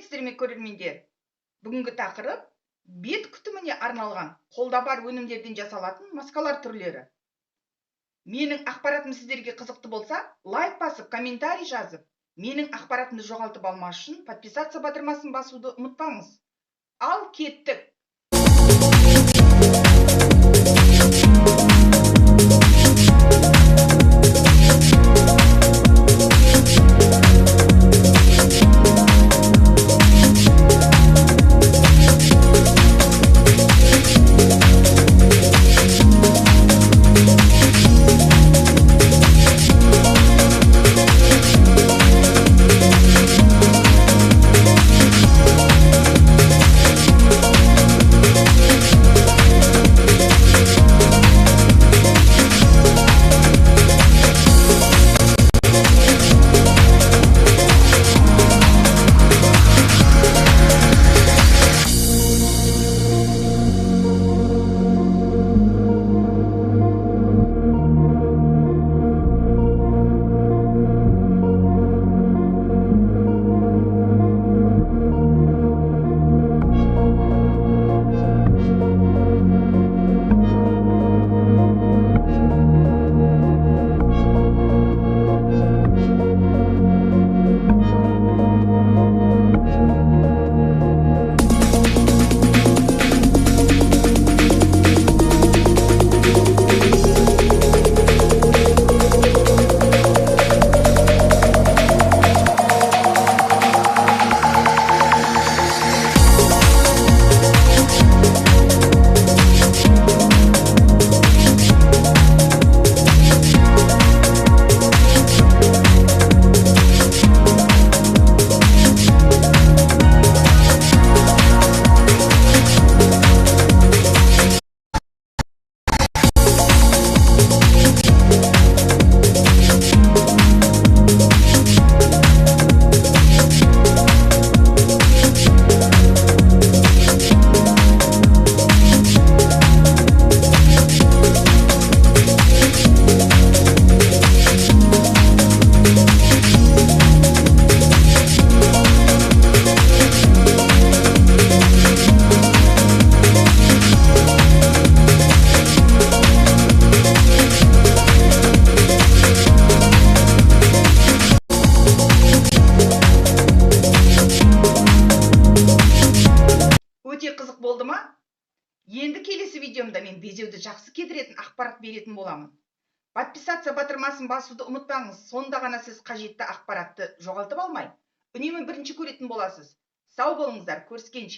Сәлеметсіздер ме көрермендер? Бүгінгі тақырып бет күтіміне арналған қолда бар өнімдерден жасалатын маскалар түрлері. Менің ақпаратым сіздерге қызықты болса, лайк басып, комментарий жазып, менің ақпаратымды жоғалтып алмас үшін подписаться батырмасын басуды ұмытпаңыз. Ал кеттік. Өте қызық болды ма? Енді келесі видеомда мен безеуді жақсы кетіретін ақпарат беретін боламын. Подписаться батырмасын басуды ұмытпаңыз. Сонда ғана сіз қажетті ақпаратты жоғалтып алмай, үнемі бірінші көретін боласыз. Сау болыңыздар, көріскенше.